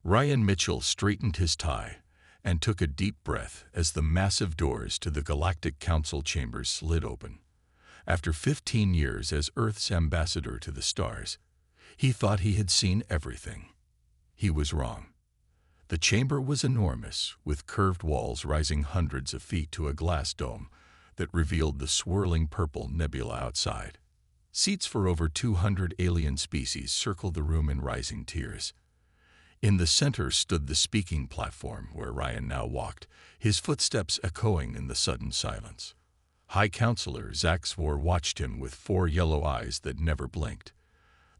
Ryan Mitchell straightened his tie and took a deep breath as the massive doors to the Galactic Council chambers slid open. After 15 years as Earth's ambassador to the stars, he thought he had seen everything. He was wrong. The chamber was enormous, with curved walls rising hundreds of feet to a glass dome that revealed the swirling purple nebula outside. Seats for over 200 alien species circled the room in rising tiers. In the center stood the speaking platform where Ryan now walked, his footsteps echoing in the sudden silence. High Counselor Zaxvor watched him with 4 yellow eyes that never blinked.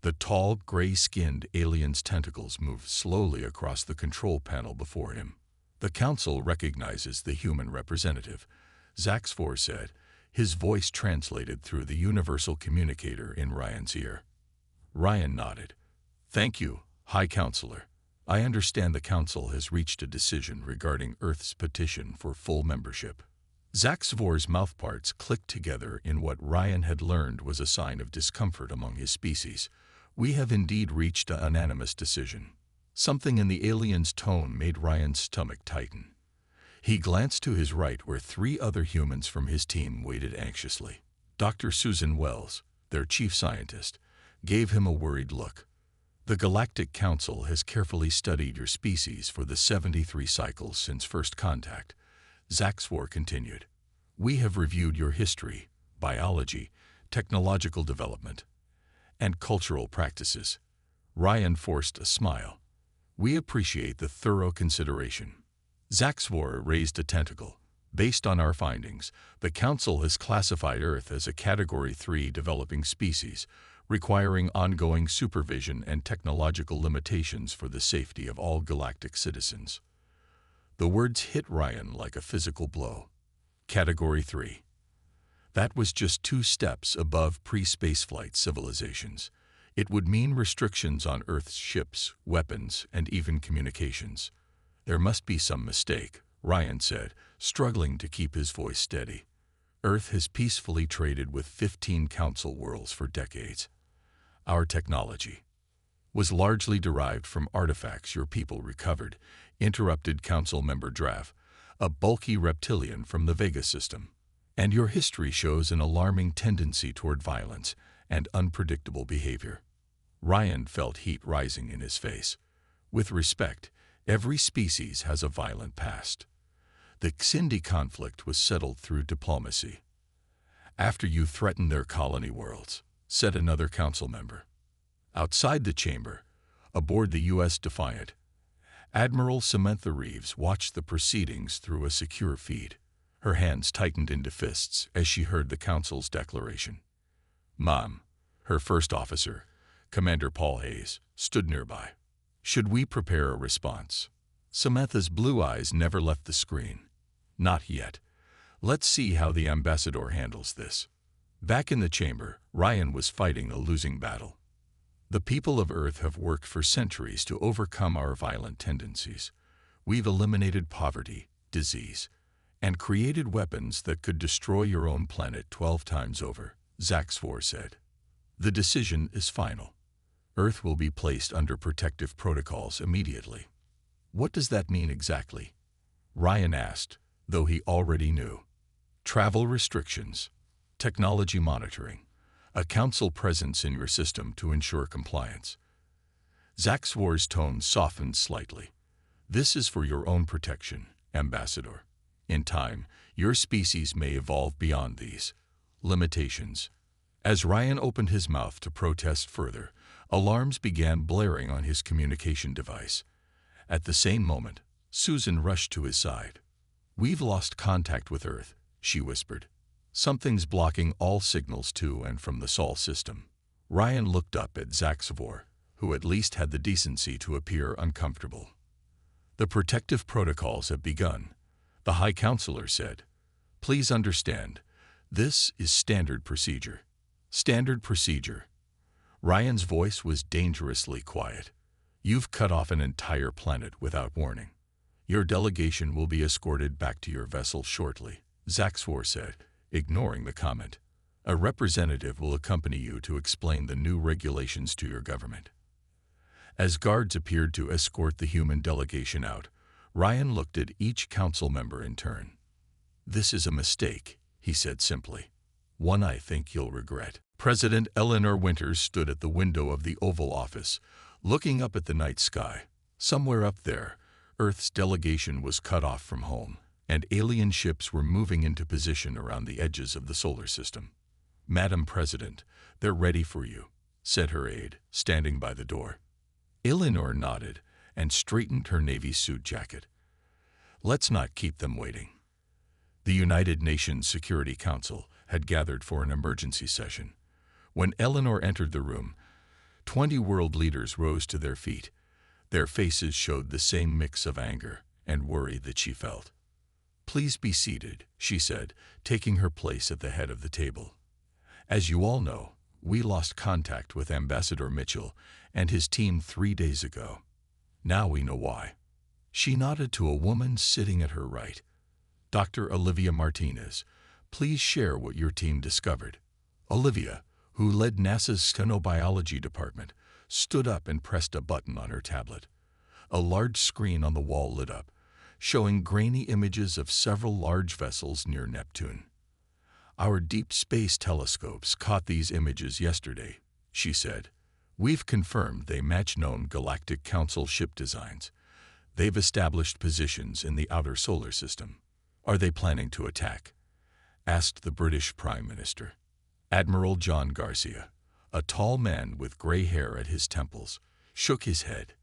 The tall, gray-skinned alien's tentacles moved slowly across the control panel before him. "The Council recognizes the human representative," Zaxvor said, his voice translated through the universal communicator in Ryan's ear. Ryan nodded. "Thank you, High Counselor. I understand the Council has reached a decision regarding Earth's petition for full membership." Zaxvor's mouthparts clicked together in what Ryan had learned was a sign of discomfort among his species. "We have indeed reached a unanimous decision." Something in the alien's tone made Ryan's stomach tighten. He glanced to his right where 3 other humans from his team waited anxiously. Dr. Susan Wells, their chief scientist, gave him a worried look. "The Galactic Council has carefully studied your species for the 73 cycles since first contact," Zaxvor continued. "We have reviewed your history, biology, technological development, and cultural practices." Ryan forced a smile. "We appreciate the thorough consideration." Zaxvor raised a tentacle. "Based on our findings, the Council has classified Earth as a Category 3 developing species, requiring ongoing supervision and technological limitations for the safety of all galactic citizens." The words hit Ryan like a physical blow. Category 3. That was just 2 steps above pre-spaceflight civilizations. It would mean restrictions on Earth's ships, weapons, and even communications. "There must be some mistake," Ryan said, struggling to keep his voice steady. "Earth has peacefully traded with 15 Council worlds for decades. Our technology was largely derived from artifacts your people recovered," interrupted Council member Drav, a bulky reptilian from the Vega system. "And your history shows an alarming tendency toward violence and unpredictable behavior." Ryan felt heat rising in his face. With respect, every species has a violent past. The Xindi conflict was settled through diplomacy. "After you threatened their colony worlds," said another council member. Outside the chamber, aboard the U.S. Defiant, Admiral Samantha Reeves watched the proceedings through a secure feed. Her hands tightened into fists as she heard the Council's declaration. Mom, her first officer, Commander Paul Hayes, stood nearby. "Should we prepare a response?" Samantha's blue eyes never left the screen. "Not yet. Let's see how the ambassador handles this." Back in the chamber, Ryan was fighting a losing battle. "The people of Earth have worked for centuries to overcome our violent tendencies. We've eliminated poverty, disease, and created weapons that could destroy your own planet 12 times over," Zaxvor said. "The decision is final. Earth will be placed under protective protocols immediately." "What does that mean exactly?" Ryan asked, though he already knew. "Travel restrictions, technology monitoring, a council presence in your system to ensure compliance." Zaxvor's tone softened slightly. "This is for your own protection, Ambassador. In time, your species may evolve beyond these limitations." As Ryan opened his mouth to protest further, alarms began blaring on his communication device. At the same moment, Susan rushed to his side. "We've lost contact with Earth," she whispered. "Something's blocking all signals to and from the Sol system." Ryan looked up at Zaxvor, who at least had the decency to appear uncomfortable. "The protective protocols have begun," the High Counselor said. "Please understand, this is standard procedure." "Standard procedure." Ryan's voice was dangerously quiet. "You've cut off an entire planet without warning. Your delegation will be escorted back to your vessel shortly," Zaxvor said, ignoring the comment. "A representative will accompany you to explain the new regulations to your government." As guards appeared to escort the human delegation out, Ryan looked at each council member in turn. "This is a mistake," he said simply. "One I think you'll regret." President Eleanor Winters stood at the window of the Oval Office, looking up at the night sky. Somewhere up there, Earth's delegation was cut off from home, and alien ships were moving into position around the edges of the solar system. "Madam President, they're ready for you," said her aide, standing by the door. Eleanor nodded and straightened her Navy suit jacket. "Let's not keep them waiting." The United Nations Security Council had gathered for an emergency session. When Eleanor entered the room, 20 world leaders rose to their feet. Their faces showed the same mix of anger and worry that she felt. "Please be seated," she said, taking her place at the head of the table. "As you all know, we lost contact with Ambassador Mitchell and his team 3 days ago. Now we know why." She nodded to a woman sitting at her right. "Dr. Olivia Martinez, please share what your team discovered." Olivia, who led NASA's Stenobiology department, stood up and pressed a button on her tablet. A large screen on the wall lit up, showing grainy images of several large vessels near Neptune. "Our deep space telescopes caught these images yesterday," she said. "We've confirmed they match known Galactic Council ship designs. They've established positions in the outer solar system." "Are they planning to attack?" asked the British Prime Minister. Admiral John Garcia, a tall man with gray hair at his temples, shook his head.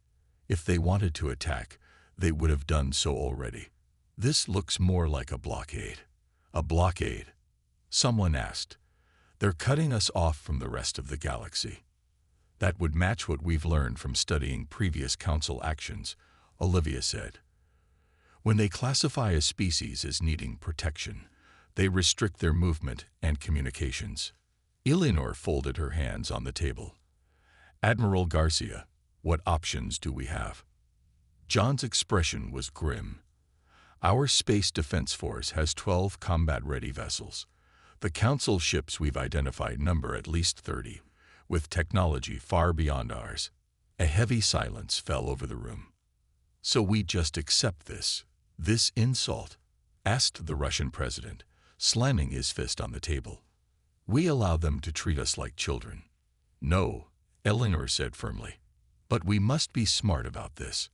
"If they wanted to attack, they would have done so already. This looks more like a blockade." "A blockade?" someone asked. "They're cutting us off from the rest of the galaxy." "That would match what we've learned from studying previous Council actions," Olivia said. "When they classify a species as needing protection, they restrict their movement and communications." Eleanor folded her hands on the table. "Admiral Garcia, what options do we have?" John's expression was grim. "Our Space Defense Force has 12 combat-ready vessels. The Council ships we've identified number at least 30, with technology far beyond ours." A heavy silence fell over the room. "So we just accept this insult?" asked the Russian president, slamming his fist on the table. "We allow them to treat us like children." "No," Eleanor said firmly. "But we must be smart about this.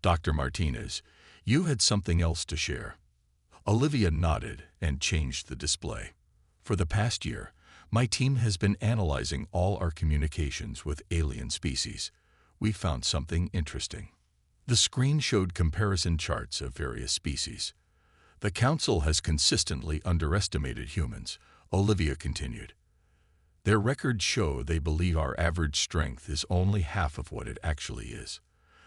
Dr. Martinez, you had something else to share." Olivia nodded and changed the display. "For the past year, my team has been analyzing all our communications with alien species. We found something interesting." The screen showed comparison charts of various species. "The Council has consistently underestimated humans," Olivia continued. "Their records show they believe our average strength is only half of what it actually is.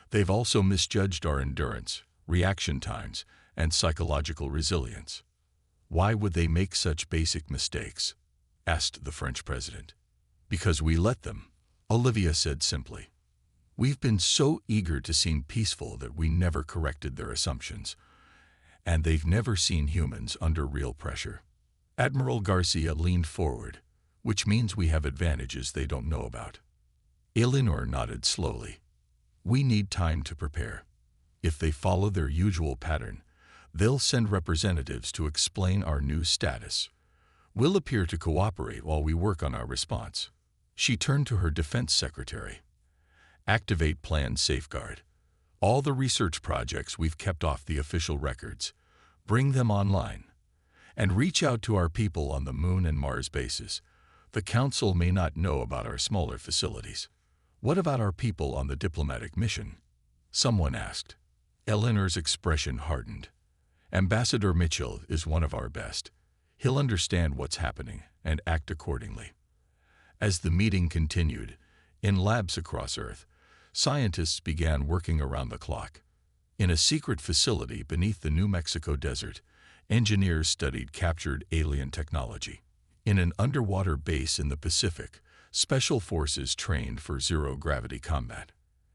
They've also misjudged our endurance, reaction times, and psychological resilience." "Why would they make such basic mistakes?" asked the French president. "Because we let them," Olivia said simply. "We've been so eager to seem peaceful that we never corrected their assumptions. And they've never seen humans under real pressure." Admiral Garcia leaned forward, "Which means we have advantages they don't know about." Eleanor nodded slowly. "We need time to prepare. If they follow their usual pattern, they'll send representatives to explain our new status. We'll appear to cooperate while we work on our response." She turned to her defense secretary. "Activate Plan Safeguard. All the research projects we've kept off the official records, bring them online. And reach out to our people on the Moon and Mars bases. The Council may not know about our smaller facilities." "What about our people on the diplomatic mission?" someone asked. Eleanor's expression hardened. "Ambassador Mitchell is one of our best. He'll understand what's happening and act accordingly." As the meeting continued, in labs across Earth, scientists began working around the clock. In a secret facility beneath the New Mexico desert, engineers studied captured alien technology. In an underwater base in the Pacific, special forces trained for zero-gravity combat.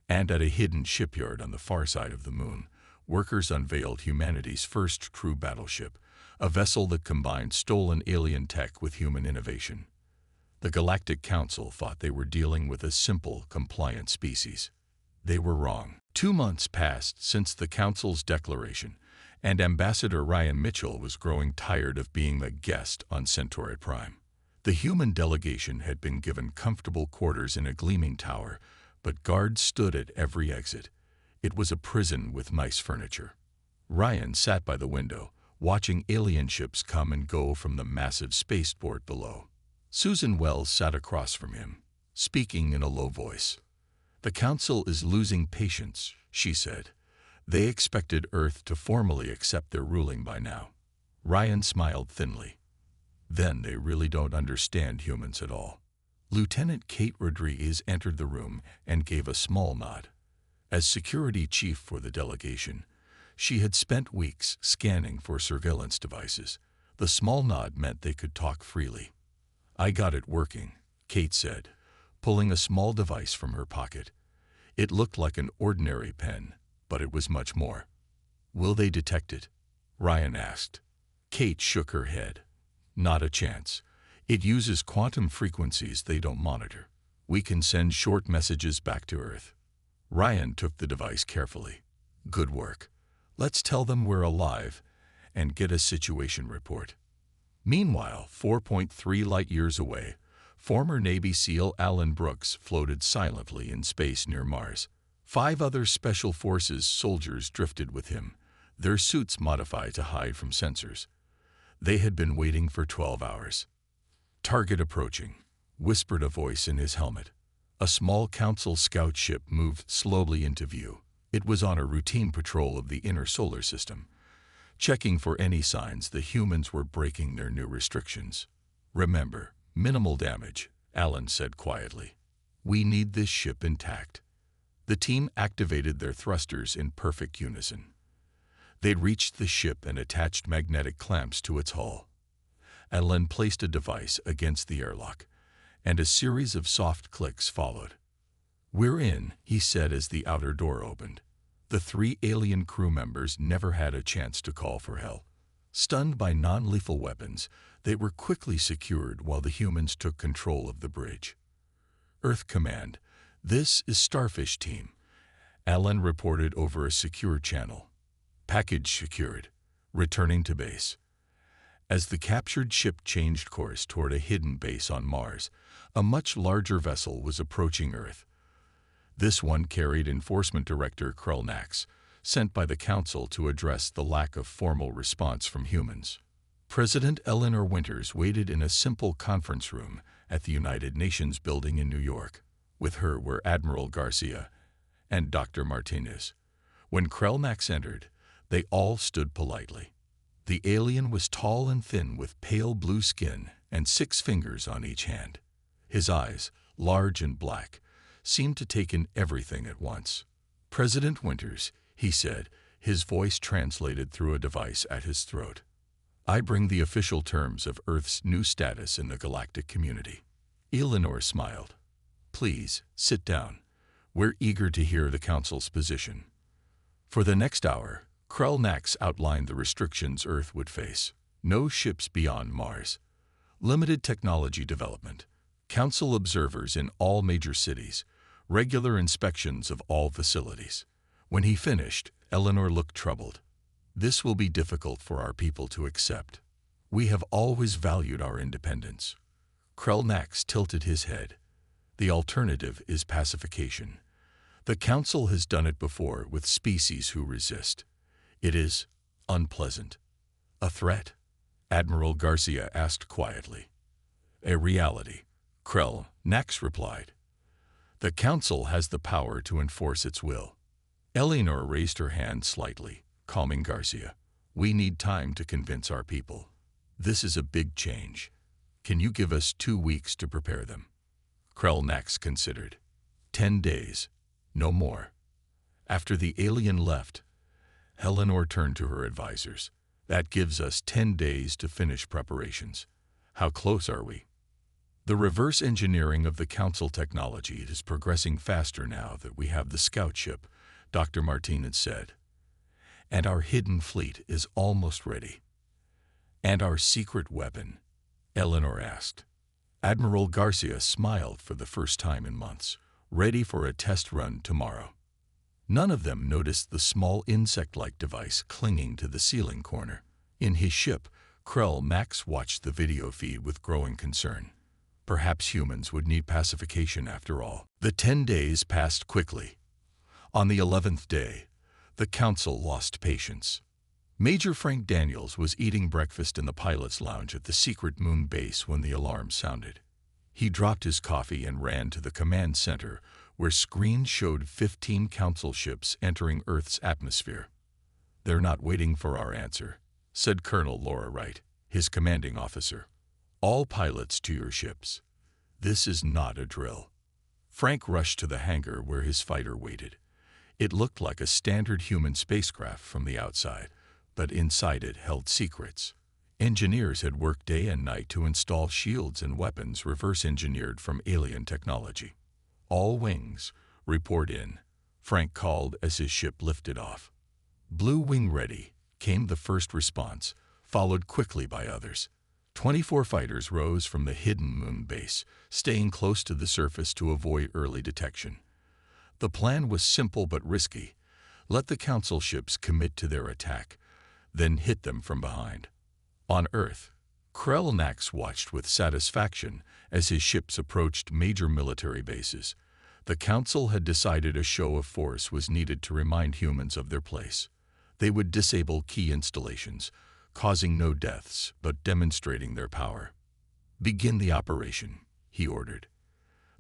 And at a hidden shipyard on the far side of the Moon, workers unveiled humanity's first true battleship, a vessel that combined stolen alien tech with human innovation. The Galactic Council thought they were dealing with a simple, compliant species. They were wrong. 2 months passed since the Council's declaration, and Ambassador Ryan Mitchell was growing tired of being a guest on Centauri Prime. The human delegation had been given comfortable quarters in a gleaming tower, but guards stood at every exit. It was a prison with nice furniture. Ryan sat by the window, watching alien ships come and go from the massive spaceport below. Susan Wells sat across from him, speaking in a low voice. "The Council is losing patience," she said. "They expected Earth to formally accept their ruling by now." Ryan smiled thinly. "Then they really don't understand humans at all." Lieutenant Kate Rodriguez entered the room and gave a small nod. As security chief for the delegation, she had spent weeks scanning for surveillance devices. The small nod meant they could talk freely. "I got it working," Kate said, pulling a small device from her pocket. It looked like an ordinary pen, but it was much more. "Will they detect it?" Ryan asked. Kate shook her head. "Not a chance. It uses quantum frequencies they don't monitor. We can send short messages back to Earth." Ryan took the device carefully. "Good work. Let's tell them we're alive and get a situation report." Meanwhile, 4.3 light-years away, former Navy SEAL Alan Brooks floated silently in space near Mars. 5 other Special Forces soldiers drifted with him, their suits modified to hide from sensors. They had been waiting for 12 hours. "Target approaching," whispered a voice in his helmet. A small Council scout ship moved slowly into view. It was on a routine patrol of the inner solar system, checking for any signs the humans were breaking their new restrictions. "Remember, minimal damage," Alan said quietly. "We need this ship intact." The team activated their thrusters in perfect unison. They reached the ship and attached magnetic clamps to its hull. Alan placed a device against the airlock, and a series of soft clicks followed. "We're in," he said as the outer door opened. The 3 alien crew members never had a chance to call for help. Stunned by non-lethal weapons, they were quickly secured while the humans took control of the bridge. "Earth Command, this is Starfish Team," Alan reported over a secure channel. "Package secured. Returning to base." As the captured ship changed course toward a hidden base on Mars, a much larger vessel was approaching Earth. This one carried Enforcement Director Krell Nax, sent by the Council to address the lack of formal response from humans. President Eleanor Winters waited in a simple conference room at the United Nations building in New York. With her were Admiral Garcia and Dr. Martinez. When Krell Nax entered, they all stood politely. The alien was tall and thin with pale blue skin and 6 fingers on each hand. His eyes, large and black, seemed to take in everything at once. "President Winters," he said, his voice translated through a device at his throat. "I bring the official terms of Earth's new status in the galactic community." Eleanor smiled. "Please, sit down. We're eager to hear the Council's position." For the next hour, Krell Nax outlined the restrictions Earth would face. No ships beyond Mars. Limited technology development. Council observers in all major cities. Regular inspections of all facilities. When he finished, Eleanor looked troubled. "This will be difficult for our people to accept. We have always valued our independence." Krell Nax tilted his head. "The alternative is pacification. The Council has done it before with species who resist. It is unpleasant." "A threat?" Admiral Garcia asked quietly. "A reality," Krell Nax replied. "The Council has the power to enforce its will." Eleanor raised her hand slightly, calming Garcia. "We need time to convince our people. This is a big change. Can you give us 2 weeks to prepare them?" Krell Nax considered. 10 days, no more." After the alien left, Eleanor turned to her advisors. "That gives us 10 days to finish preparations. How close are we?" "The reverse engineering of the Council technology is progressing faster now that we have the scout ship," Dr. Martinez said. "And our hidden fleet is almost ready." "And our secret weapon?" Eleanor asked. Admiral Garcia smiled for the first time in months. "Ready for a test run tomorrow." None of them noticed the small insect-like device clinging to the ceiling corner. In his ship, Krell Max watched the video feed with growing concern. Perhaps humans would need pacification after all. The 10 days passed quickly. On the 11th day, the Council lost patience. Major Frank Daniels was eating breakfast in the pilot's lounge at the secret moon base when the alarm sounded. He dropped his coffee and ran to the command center, where screens showed 15 Council ships entering Earth's atmosphere. "They're not waiting for our answer," said Colonel Laura Wright, his commanding officer. "All pilots to your ships. This is not a drill." Frank rushed to the hangar where his fighter waited. It looked like a standard human spacecraft from the outside, but inside it held secrets. Engineers had worked day and night to install shields and weapons reverse-engineered from alien technology. "All wings, report in," Frank called as his ship lifted off. "Blue wing ready," came the first response, followed quickly by others. 24 fighters rose from the hidden moon base, staying close to the surface to avoid early detection. The plan was simple but risky. Let the Council ships commit to their attack, then hit them from behind. On Earth, Krell Nax watched with satisfaction as his ships approached major military bases. The Council had decided a show of force was needed to remind humans of their place. They would disable key installations, causing no deaths but demonstrating their power. "Begin the operation," he ordered.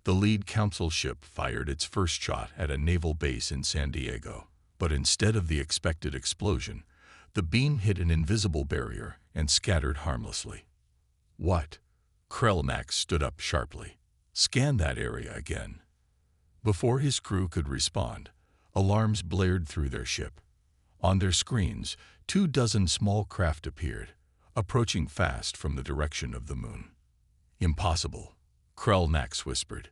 The lead Council ship fired its first shot at a naval base in San Diego, but instead of the expected explosion, the beam hit an invisible barrier and scattered harmlessly. "What?" Krellnax stood up sharply. "Scan that area again." Before his crew could respond, alarms blared through their ship. On their screens, 24 small craft appeared, approaching fast from the direction of the moon. "Impossible," Krellnax whispered.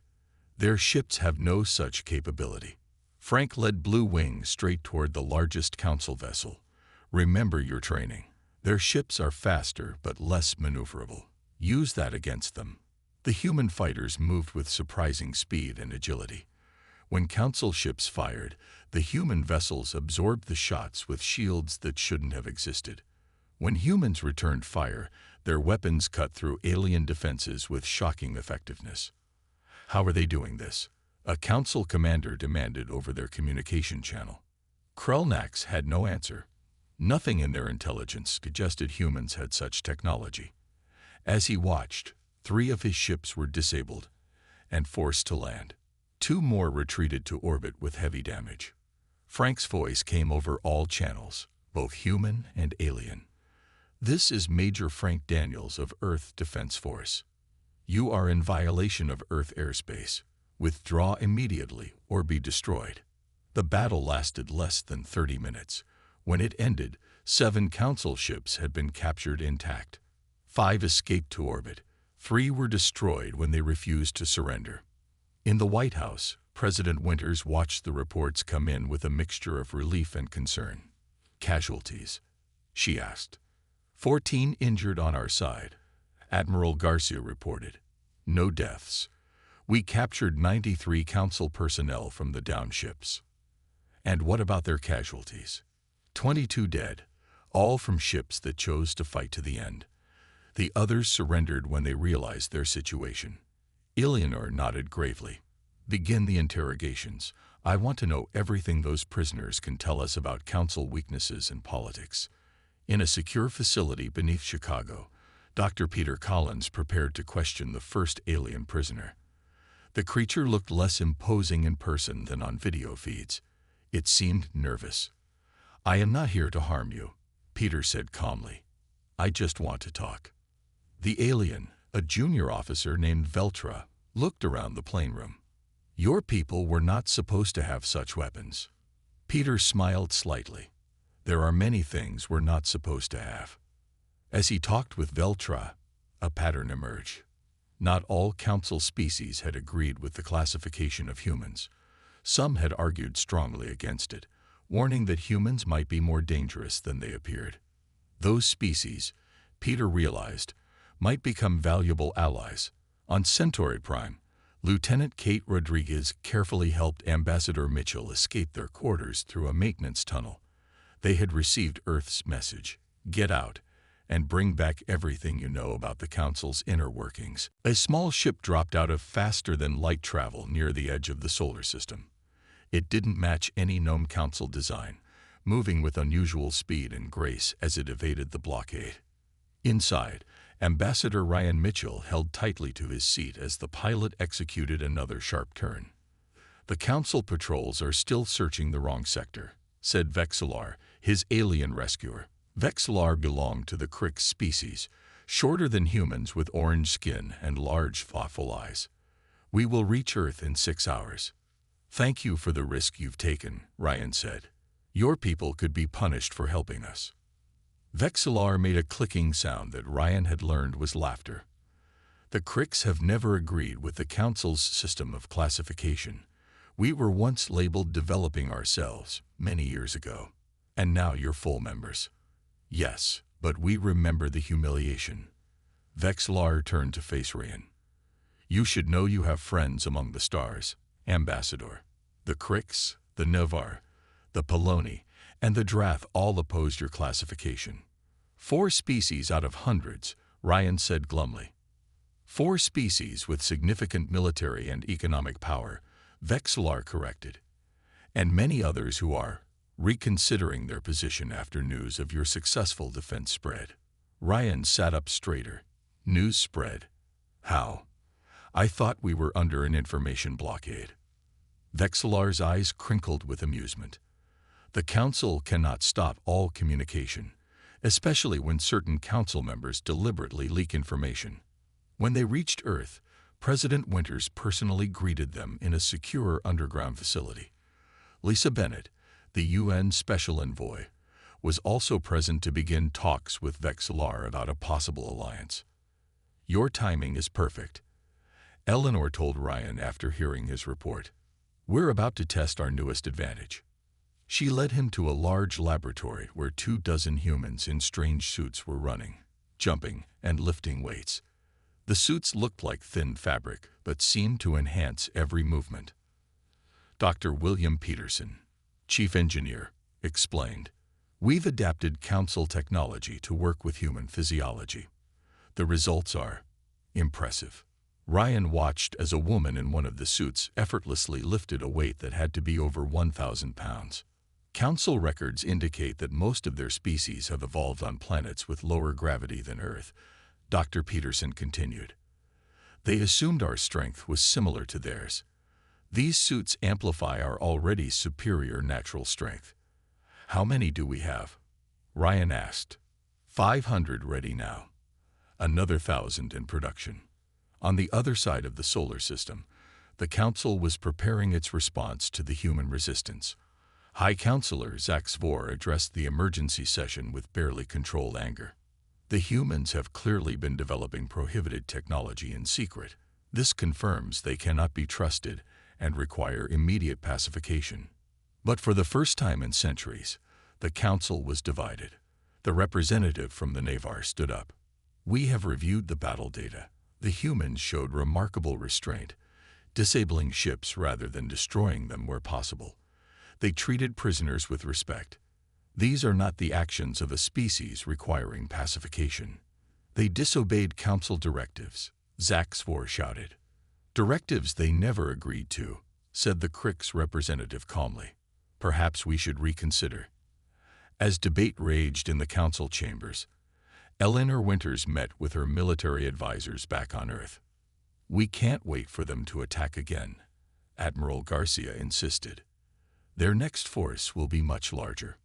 "Their ships have no such capability." Frank led Blue Wing straight toward the largest Council vessel. "Remember your training. Their ships are faster but less maneuverable. Use that against them." The human fighters moved with surprising speed and agility. When Council ships fired, the human vessels absorbed the shots with shields that shouldn't have existed. When humans returned fire, their weapons cut through alien defenses with shocking effectiveness. "How are they doing this?" a Council commander demanded over their communication channel. Krellnax had no answer. Nothing in their intelligence suggested humans had such technology. As he watched, 3 of his ships were disabled and forced to land. 2 more retreated to orbit with heavy damage. Frank's voice came over all channels, both human and alien. "This is Major Frank Daniels of Earth Defense Force. You are in violation of Earth airspace. Withdraw immediately or be destroyed." The battle lasted less than 30 minutes. When it ended, 7 Council ships had been captured intact. 5 escaped to orbit. 3 were destroyed when they refused to surrender. In the White House, President Winters watched the reports come in with a mixture of relief and concern. "Casualties?" she asked. 14 injured on our side," Admiral Garcia reported. "No deaths. We captured 93 Council personnel from the downed ships." "And what about their casualties?" 22 dead, all from ships that chose to fight to the end. The others surrendered when they realized their situation. Eleanor nodded gravely. "Begin the interrogations. I want to know everything those prisoners can tell us about Council weaknesses and politics." In a secure facility beneath Chicago, Dr. Peter Collins prepared to question the first alien prisoner. The creature looked less imposing in person than on video feeds. It seemed nervous. "I am not here to harm you," Peter said calmly. "I just want to talk." The alien, a junior officer named Veltra, looked around the plane room. "Your people were not supposed to have such weapons." Peter smiled slightly. "There are many things we're not supposed to have." As he talked with Veltra, a pattern emerged. Not all Council species had agreed with the classification of humans. Some had argued strongly against it, warning that humans might be more dangerous than they appeared. Those species, Peter realized, might become valuable allies. On Centauri Prime, Lieutenant Kate Rodriguez carefully helped Ambassador Mitchell escape their quarters through a maintenance tunnel. They had received Earth's message, "Get out, and bring back everything you know about the Council's inner workings." A small ship dropped out of faster-than-light travel near the edge of the solar system. It didn't match any known Council design, moving with unusual speed and grace as it evaded the blockade. Inside, Ambassador Ryan Mitchell held tightly to his seat as the pilot executed another sharp turn. "The Council patrols are still searching the wrong sector," said Vexillar, his alien rescuer. Vexillar belonged to the Crix species, shorter than humans with orange skin and large, thoughtful eyes. "We will reach Earth in 6 hours. "Thank you for the risk you've taken," Ryan said. "Your people could be punished for helping us." Vexillar made a clicking sound that Ryan had learned was laughter. "The Crix have never agreed with the Council's system of classification. We were once labeled developing ourselves, many years ago. And now you're full members." "Yes, but we remember the humiliation." Vexillar turned to face Ryan. "You should know you have friends among the stars, Ambassador. The Crix, the Navar, the Poloni, and the Drath all opposed your classification." 4 species out of hundreds," Ryan said glumly. 4 species with significant military and economic power, Vexillar corrected. "And many others who are reconsidering their position after news of your successful defense spread." Ryan sat up straighter. "News spread? How? I thought we were under an information blockade." Vexillar's eyes crinkled with amusement. "The Council cannot stop all communication, especially when certain Council members deliberately leak information. When they reached Earth, President Winters personally greeted them in a secure underground facility. Lisa Bennett, the UN Special Envoy, was also present to begin talks with Vexillar about a possible alliance. "Your timing is perfect," Eleanor told Ryan after hearing his report. "We're about to test our newest advantage." She led him to a large laboratory where 24 humans in strange suits were running, jumping, and lifting weights. The suits looked like thin fabric, but seemed to enhance every movement. Dr. William Peterson, chief engineer, explained, "We've adapted Council technology to work with human physiology. The results are impressive." Ryan watched as a woman in one of the suits effortlessly lifted a weight that had to be over 1,000 pounds. "Council records indicate that most of their species have evolved on planets with lower gravity than Earth," Dr. Peterson continued. "They assumed our strength was similar to theirs. These suits amplify our already superior natural strength." "How many do we have?" Ryan asked. 500 ready now. Another 1,000 in production." On the other side of the solar system, the Council was preparing its response to the human resistance. High Counselor Zach Svor addressed the emergency session with barely controlled anger. "The humans have clearly been developing prohibited technology in secret. This confirms they cannot be trusted and require immediate pacification." But for the first time in centuries, the Council was divided. The representative from the Navar stood up. "We have reviewed the battle data. The humans showed remarkable restraint, disabling ships rather than destroying them where possible. They treated prisoners with respect. These are not the actions of a species requiring pacification. They disobeyed Council directives," Zach Svor shouted. "Directives they never agreed to," said the Crix representative calmly. "Perhaps we should reconsider." As debate raged in the Council chambers, Eleanor Winters met with her military advisors back on Earth. "We can't wait for them to attack again," Admiral Garcia insisted. "Their next force will be much larger."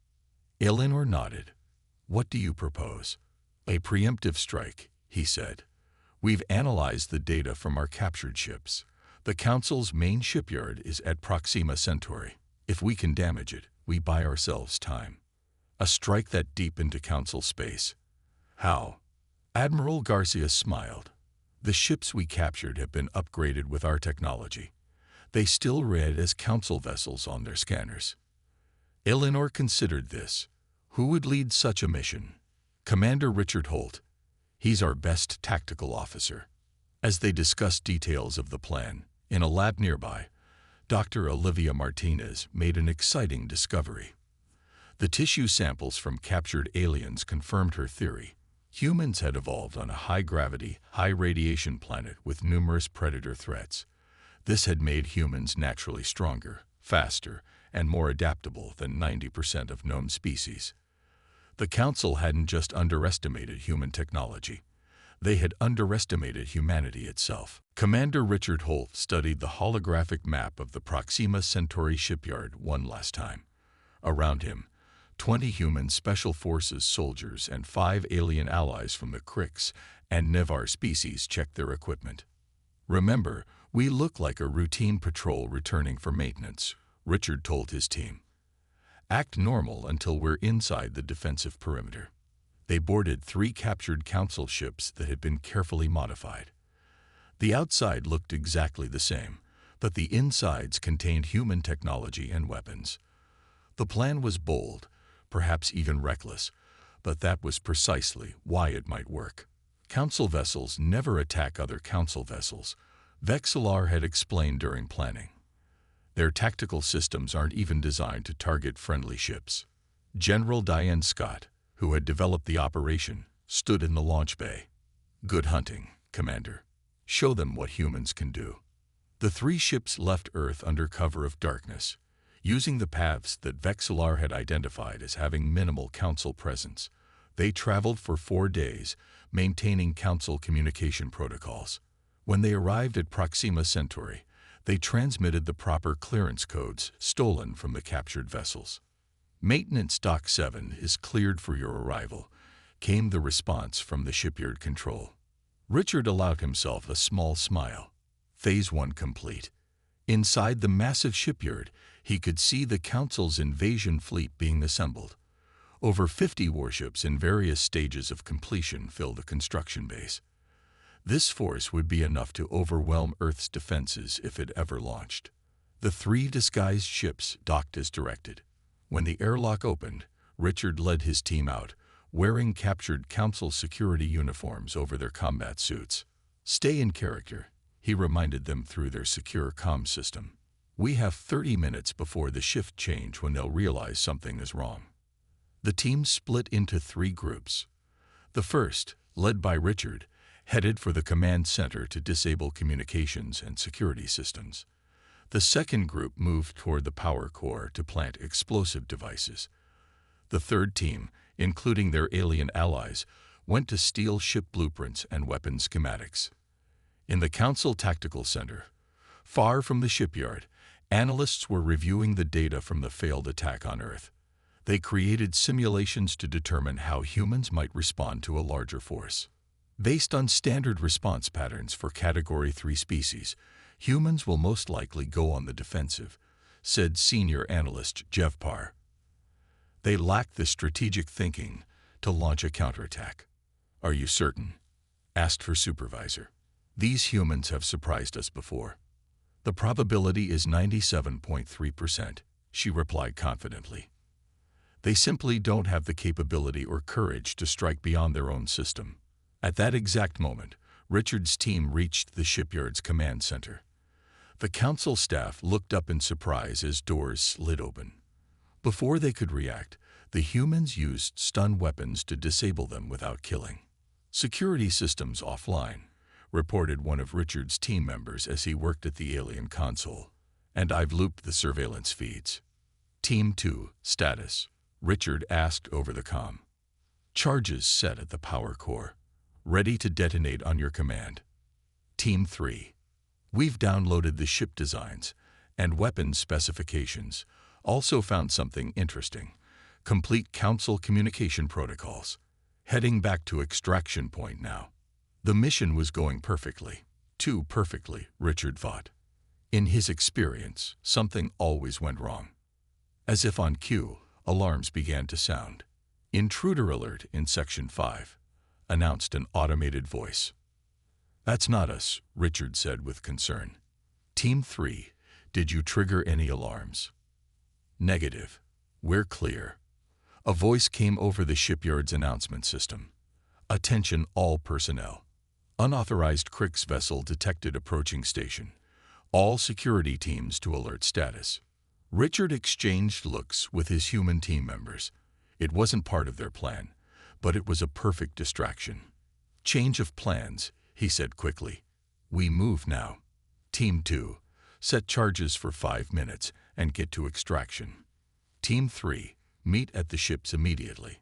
Eleanor nodded. "What do you propose?" "A preemptive strike," he said. "We've analyzed the data from our captured ships. The Council's main shipyard is at Proxima Centauri. If we can damage it, we buy ourselves time. A strike that deep into Council space." "How?" Admiral Garcia smiled. "The ships we captured have been upgraded with our technology. They still read as Council vessels on their scanners." Eleanor considered this. Who would lead such a mission? Commander Richard Holt. He's our best tactical officer. As they discussed details of the plan, In a lab nearby, Dr. Olivia Martinez made an exciting discovery. The tissue samples from captured aliens confirmed her theory. Humans had evolved on a high-gravity, high-radiation planet with numerous predator threats. This had made humans naturally stronger, faster, and more adaptable than 90% of known species. The Council hadn't just underestimated human technology. They had underestimated humanity itself. Commander Richard Holt studied the holographic map of the Proxima Centauri shipyard one last time. Around him, 20 human Special Forces soldiers and 5 alien allies from the Krix and Nevar species checked their equipment. "Remember, we look like a routine patrol returning for maintenance," Richard told his team. "Act normal until we're inside the defensive perimeter." They boarded 3 captured Council ships that had been carefully modified. The outside looked exactly the same, but the insides contained human technology and weapons. The plan was bold, perhaps even reckless, but that was precisely why it might work. Council vessels never attack other Council vessels, Vexillar had explained during planning. Their tactical systems aren't even designed to target friendly ships. General Diane Scott, who had developed the operation, stood in the launch bay. "Good hunting, Commander. Show them what humans can do." The 3 ships left Earth under cover of darkness, using the paths that Vexillar had identified as having minimal Council presence. They traveled for 4 days, maintaining Council communication protocols. When they arrived at Proxima Centauri, they transmitted the proper clearance codes stolen from the captured vessels. "Maintenance Dock 7 is cleared for your arrival," came the response from the shipyard control. Richard allowed himself a small smile. Phase 1 complete. Inside the massive shipyard, he could see the Council's invasion fleet being assembled. Over 50 warships in various stages of completion filled the construction base. This force would be enough to overwhelm Earth's defenses if it ever launched. The 3 disguised ships docked as directed. When the airlock opened, Richard led his team out, wearing captured Council security uniforms over their combat suits. "Stay in character," he reminded them through their secure comm system. "We have 30 minutes before the shift change when they'll realize something is wrong." The team split into 3 groups. The first, led by Richard, headed for the command center to disable communications and security systems. The second group moved toward the power core to plant explosive devices. The third team, including their alien allies, went to steal ship blueprints and weapon schematics. In the Council Tactical Center, far from the shipyard, analysts were reviewing the data from the failed attack on Earth. They created simulations to determine how humans might respond to a larger force. Based on standard response patterns for Category 3 species, humans will most likely go on the defensive, said senior analyst Jeff Parr. They lack the strategic thinking to launch a counterattack. "Are you certain?" asked her supervisor. "These humans have surprised us before." "The probability is 97.3%, she replied confidently. "They simply don't have the capability or courage to strike beyond their own system." At that exact moment, Richard's team reached the shipyard's command center. The Council staff looked up in surprise as doors slid open. Before they could react, the humans used stun weapons to disable them without killing. "Security systems offline," reported one of Richard's team members as he worked at the alien console. "And I've looped the surveillance feeds." "Team 2, status," Richard asked over the comm. "Charges set at the power core. Ready to detonate on your command." Team 3. "We've downloaded the ship designs and weapons specifications. Also found something interesting. Complete Council communication protocols. Heading back to extraction point now." The mission was going perfectly. Too perfectly, Richard thought. In his experience, something always went wrong. As if on cue, alarms began to sound. "Intruder alert in Section 5. Announced an automated voice. "That's not us," Richard said with concern. "Team 3, did you trigger any alarms?" "Negative. We're clear." A voice came over the shipyard's announcement system. "Attention all personnel. Unauthorized Krix vessel detected approaching station. All security teams to alert status. Richard exchanged looks with his human team members. It wasn't part of their plan, but it was a perfect distraction. Change of plans, he said quickly. We move now. Team 2, set charges for 5 minutes and get to extraction. Team 3, meet at the ships immediately.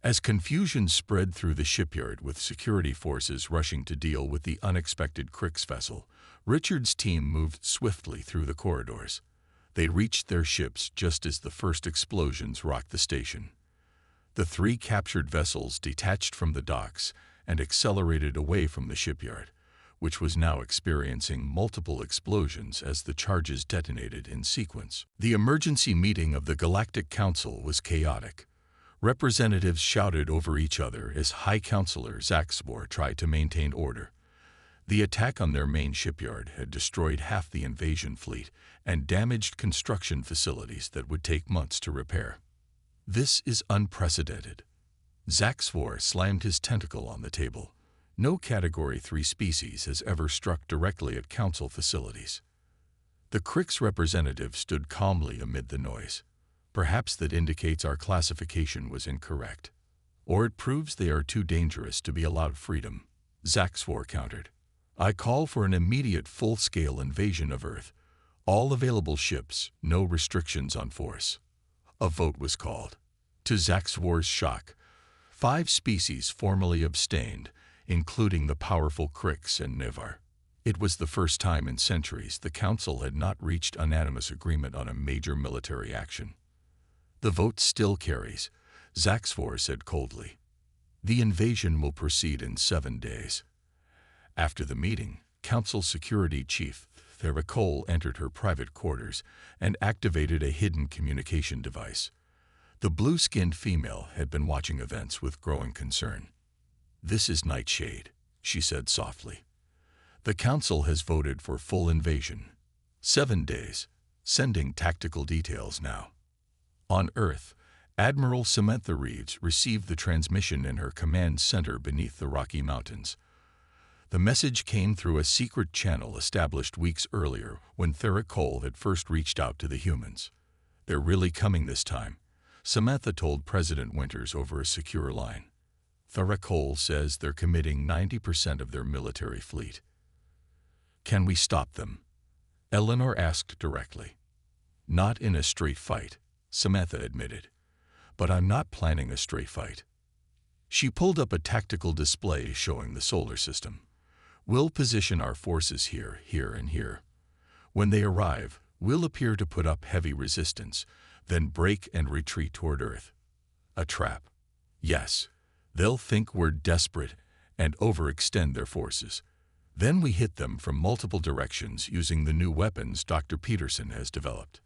As confusion spread through the shipyard with security forces rushing to deal with the unexpected Krix vessel, Richard's team moved swiftly through the corridors. They reached their ships just as the first explosions rocked the station. The 3 captured vessels detached from the docks and accelerated away from the shipyard, which was now experiencing multiple explosions as the charges detonated in sequence. The emergency meeting of the Galactic Council was chaotic. Representatives shouted over each other as High Counselor Zaxvor tried to maintain order. The attack on their main shipyard had destroyed half the invasion fleet and damaged construction facilities that would take months to repair. This is unprecedented. Zaxvor slammed his tentacle on the table. No Category 3 species has ever struck directly at Council facilities. The Krix representative stood calmly amid the noise. Perhaps that indicates our classification was incorrect. Or it proves they are too dangerous to be allowed freedom, Zaxvor countered. I call for an immediate full-scale invasion of Earth. All available ships, no restrictions on force. A vote was called. To Zaxvor's shock, 5 species formally abstained, including the powerful Krix and Nivar. It was the first time in centuries the Council had not reached unanimous agreement on a major military action. The vote still carries, Zaxvor said coldly. The invasion will proceed in 7 days. After the meeting, Council Security Chief Theracole entered her private quarters and activated a hidden communication device. The blue-skinned female had been watching events with growing concern. This is Nightshade, she said softly. The Council has voted for full invasion. 7 days, sending tactical details now. On Earth, Admiral Samantha Reeves received the transmission in her command center beneath the Rocky Mountains. The message came through a secret channel established weeks earlier when Theracole had first reached out to the humans. They're really coming this time, Samantha told President Winters over a secure line. Theracole says they're committing 90% of their military fleet. Can we stop them? Eleanor asked directly. Not in a straight fight, Samantha admitted. But I'm not planning a straight fight. She pulled up a tactical display showing the solar system. We'll position our forces here, here, and here. When they arrive, we'll appear to put up heavy resistance, then break and retreat toward Earth. A trap. Yes, they'll think we're desperate and overextend their forces. Then we hit them from multiple directions using the new weapons Dr. Peterson has developed.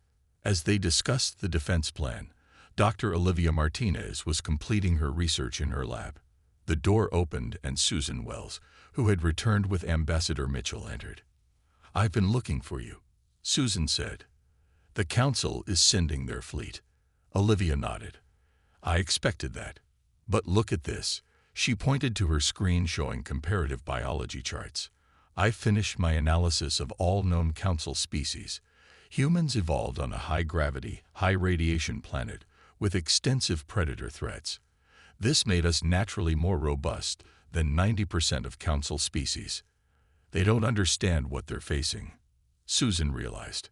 As they discussed the defense plan, Dr. Olivia Martinez was completing her research in her lab. The door opened and Susan Wells, who had returned with Ambassador Mitchell, entered. I've been looking for you, Susan said. The Council is sending their fleet. Olivia nodded. I expected that. But look at this. She pointed to her screen showing comparative biology charts. I finished my analysis of all known Council species. Humans evolved on a high-gravity, high-radiation planet with extensive predator threats. This made us naturally more robust than 90% of Council species. They don't understand what they're facing, Susan realized.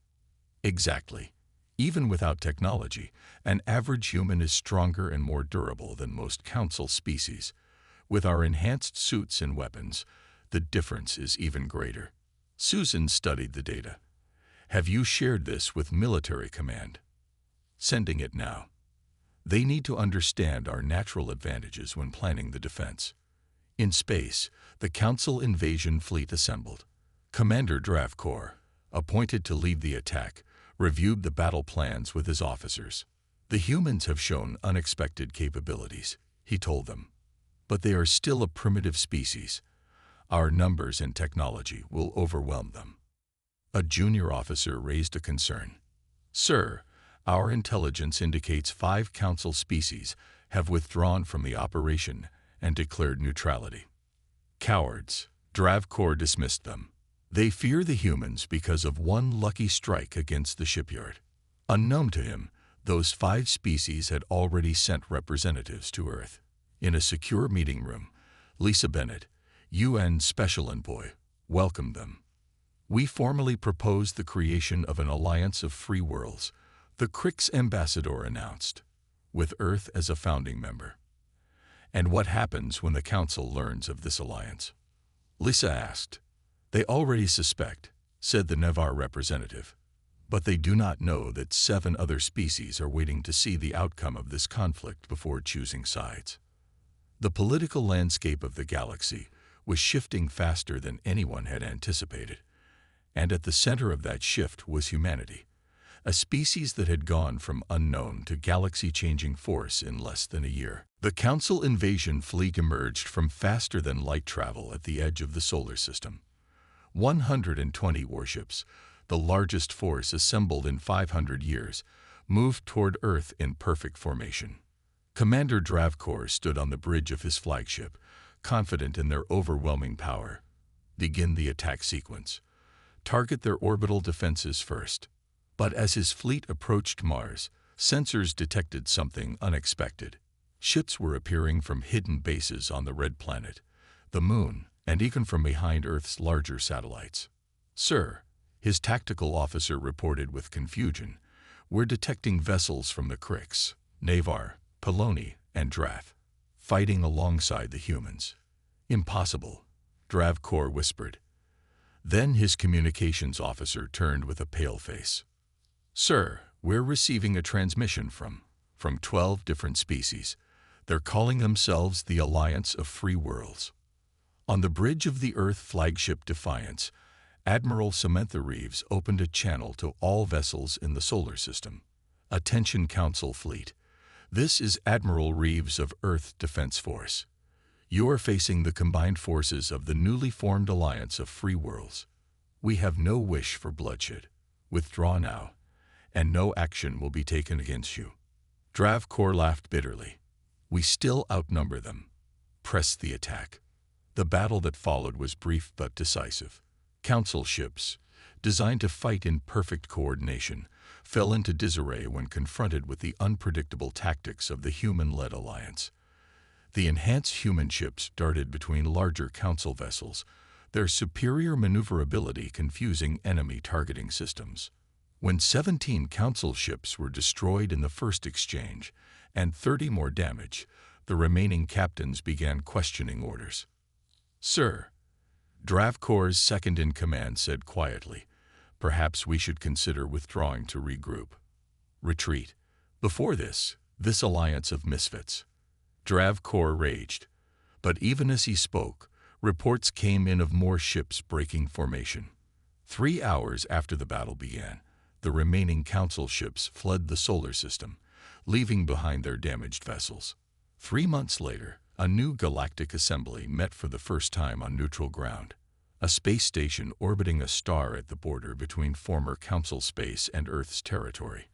Exactly. Even without technology, an average human is stronger and more durable than most Council species. With our enhanced suits and weapons, the difference is even greater. Susan studied the data. Have you shared this with military command? Sending it now. They need to understand our natural advantages when planning the defense. In space, the Council invasion fleet assembled. Commander Dravkor, appointed to lead the attack, reviewed the battle plans with his officers. The humans have shown unexpected capabilities, he told them. But they are still a primitive species. Our numbers and technology will overwhelm them. A junior officer raised a concern. Sir, our intelligence indicates 5 Council species have withdrawn from the operation and declared neutrality. Cowards, Dravkor dismissed them. They fear the humans because of one lucky strike against the shipyard. Unknown to him, those 5 species had already sent representatives to Earth. In a secure meeting room, Lisa Bennett, UN Special Envoy, welcomed them. "We formally propose the creation of an alliance of free worlds," the Crix ambassador announced, with Earth as a founding member. "And what happens when the Council learns of this alliance?" Lisa asked. "They already suspect," said the Nevar representative, "but they do not know that 7 other species are waiting to see the outcome of this conflict before choosing sides." The political landscape of the galaxy was shifting faster than anyone had anticipated, and at the center of that shift was humanity, a species that had gone from unknown to galaxy-changing force in less than a year. The Council invasion fleet emerged from faster-than-light travel at the edge of the solar system. 120 warships, the largest force assembled in 500 years, moved toward Earth in perfect formation. Commander Dravkor stood on the bridge of his flagship, confident in their overwhelming power. "Begin the attack sequence. Target their orbital defenses first." But as his fleet approached Mars, sensors detected something unexpected. Ships were appearing from hidden bases on the Red Planet, the Moon, and even from behind Earth's larger satellites. "Sir," his tactical officer reported with confusion, "we're detecting vessels from the Crix, Nevar, Poloni, and Drath, fighting alongside the humans." "Impossible," Dravkor whispered. Then his communications officer turned with a pale face. "Sir, we're receiving a transmission from 12 different species. They're calling themselves the Alliance of Free Worlds." On the bridge of the Earth flagship Defiance, Admiral Samantha Reeves opened a channel to all vessels in the solar system. "Attention Council Fleet. This is Admiral Reeves of Earth Defense Force. You are facing the combined forces of the newly formed Alliance of Free Worlds. We have no wish for bloodshed. Withdraw now, and no action will be taken against you." Dravkor laughed bitterly. "We still outnumber them. Press the attack." The battle that followed was brief but decisive. Council ships, designed to fight in perfect coordination, fell into disarray when confronted with the unpredictable tactics of the human-led alliance. The enhanced human ships darted between larger Council vessels, their superior maneuverability confusing enemy targeting systems. When 17 Council ships were destroyed in the first exchange, and 30 more damaged, the remaining captains began questioning orders. "Sir," Dravkor's second-in-command said quietly, "perhaps we should consider withdrawing to regroup." "Retreat. Before this alliance of misfits." Dravkor raged. But even as he spoke, reports came in of more ships breaking formation. 3 hours after the battle began, the remaining Council ships fled the solar system, leaving behind their damaged vessels. 3 months later, a new galactic assembly met for the first time on neutral ground, a space station orbiting a star at the border between former Council space and Earth's territory.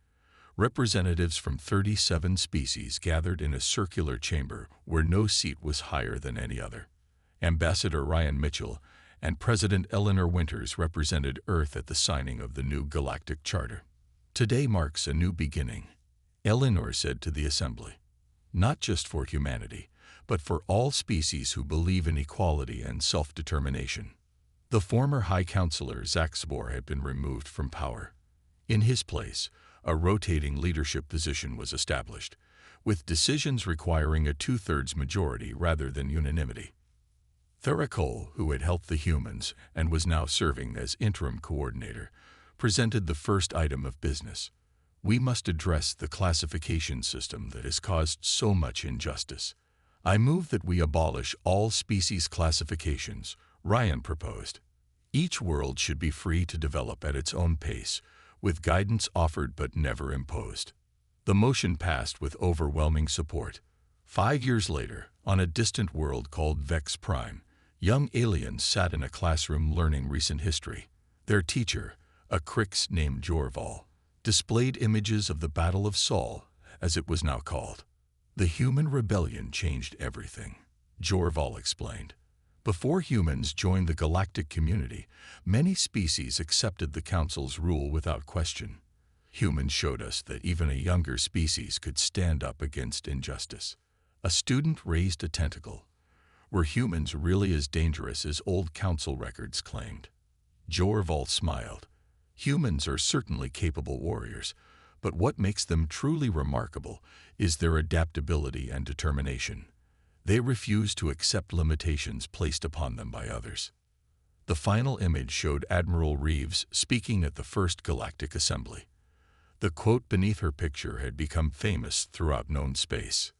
Representatives from 37 species gathered in a circular chamber where no seat was higher than any other. Ambassador Ryan Mitchell and President Eleanor Winters represented Earth at the signing of the new Galactic Charter. "Today marks a new beginning," Eleanor said to the assembly. "Not just for humanity, but for all species who believe in equality and self-determination." The former High Counselor Zaxbor had been removed from power. In his place, a rotating leadership position was established, with decisions requiring a 2/3 majority rather than unanimity. Therakol, who had helped the humans and was now serving as interim coordinator, presented the first item of business. "We must address the classification system that has caused so much injustice. I move that we abolish all species classifications," Ryan proposed. "Each world should be free to develop at its own pace, with guidance offered but never imposed." The motion passed with overwhelming support. 5 years later, on a distant world called Vex Prime, young aliens sat in a classroom learning recent history. Their teacher, a Crix named Jorval, displayed images of the Battle of Sol, as it was now called. "The human rebellion changed everything," Jorval explained. Before humans joined the galactic community, many species accepted the Council's rule without question. Humans showed us that even a younger species could stand up against injustice. A student raised a tentacle. Were humans really as dangerous as old Council records claimed? Jorval smiled. Humans are certainly capable warriors, but what makes them truly remarkable is their adaptability and determination. They refuse to accept limitations placed upon them by others. The final image showed Admiral Reeves speaking at the first Galactic Assembly. The quote beneath her picture had become famous throughout known space.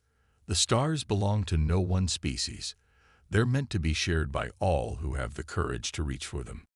The stars belong to no one species. They're meant to be shared by all who have the courage to reach for them.